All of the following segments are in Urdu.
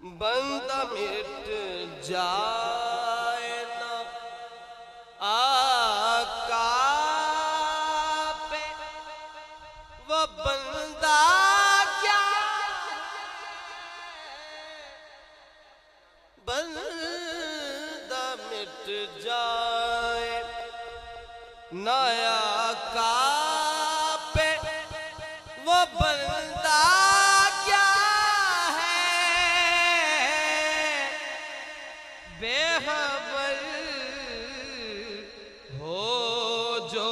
بندہ مٹ جائے نا آقا پہ وہ بندہ کیا بندہ مٹ جائے نا آقا پہ وہ بندہ بے خبر ہو جو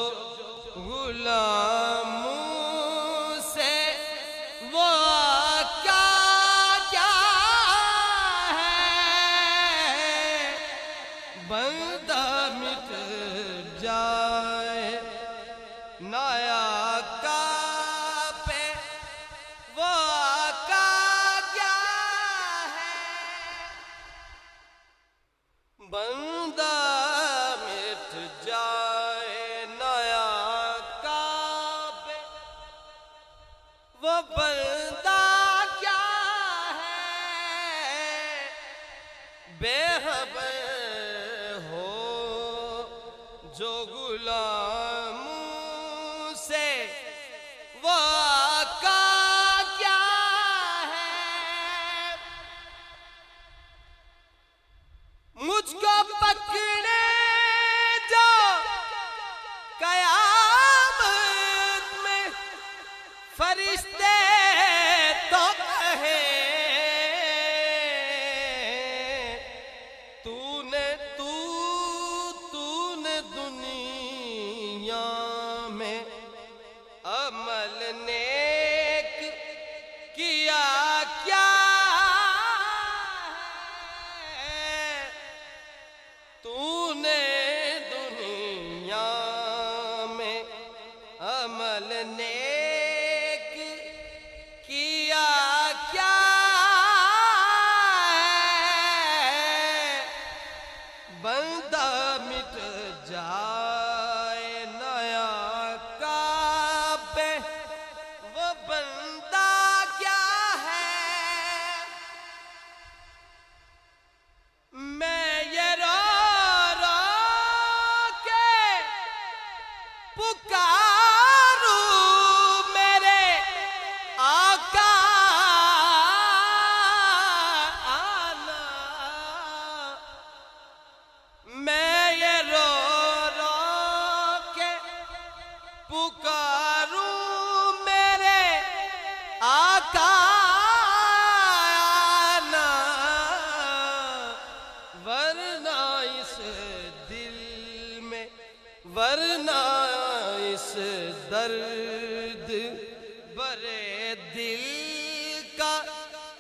غلاموں سے وہ کیا ہے بندہ مٹ جائے نا آقا پہ وہ بندہ مٹ جائے نا آقا پہ وہ بندہ کیا ہے بے خبر ہو جو غلاموں سے وہ آقا کیا ہے مجھ کو پکڑے جو قیامت میں فرشتے تو کہے تو نے دنیا میں عمل نیک کیا کیا تو نے دنیا میں عمل نیک کیا کیا بندہ مٹ جائے نا آقا پہ وہ بندہ کیا ہے میں یہ پکاروں میرے آقا آنا میں یہ رو کے پکاروں میرے آقا آنا ورنہ اس دل میں ورنہ اس درد برے دل کا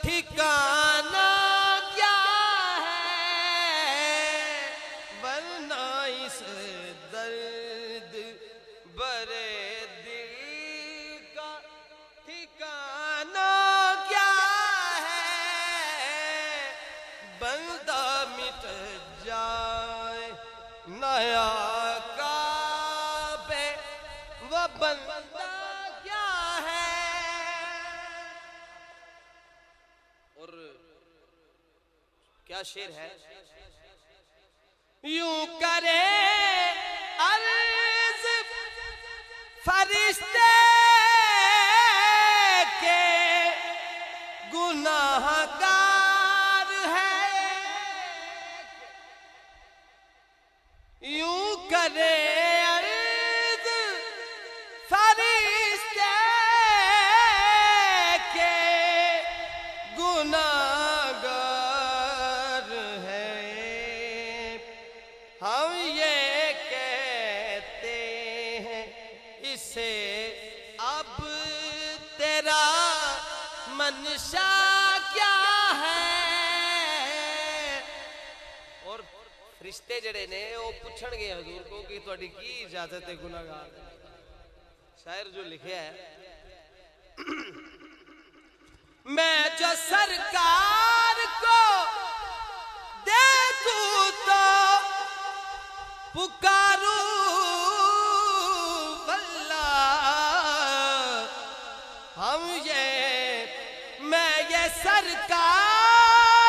ٹھکانہ کیا ہے ورنہ اس درد برے دل کا ٹھکانہ کیا ہے بندہ مٹ جائے نا آقا پہ وہ بندہ کیا ہے اور کیا شعر ہے یوں کرے عرض فرشتے کے گناہ گار ہے یوں کرے عرض فرشتے کے گناہ گار ہے ہم یہ کہتے ہیں اسے اب تیرا منشا کیا ہے اور فرشتے جڑے نے وہ پوچھن گے حضور کو کہ تہاڈی کی اجازت ہے گناہگار شاعر جو لکھیا ہے میں جو سرکار کو دیکھوں تو پکاروں واللہ میں یہ سرکار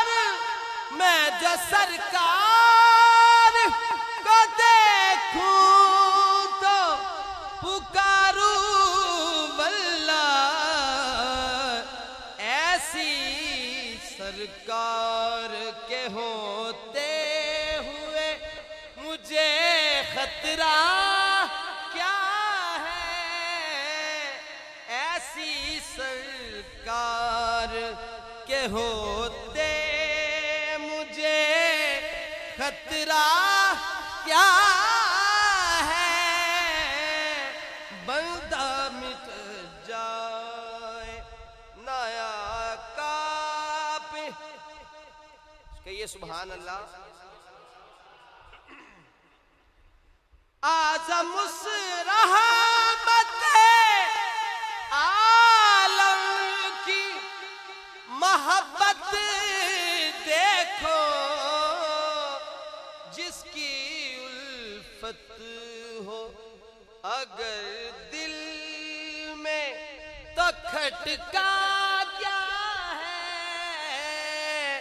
سرکار کو دیکھوں تو پکاروں واللہ، ایسی سرکار کے ہوتے ہوئے مجھے خطرہ کیا ہے، ایسی سرکار کے ہوتے مجھے خطرہ کیا ہے، بندہ مٹ جائے نایا کافی، کہیے سبحان اللہ۔ اعظم اس رحمت عالم کی محبت دیکھو، جس کی الفت ہو اگر دل میں تو کھٹکا کیا ہے،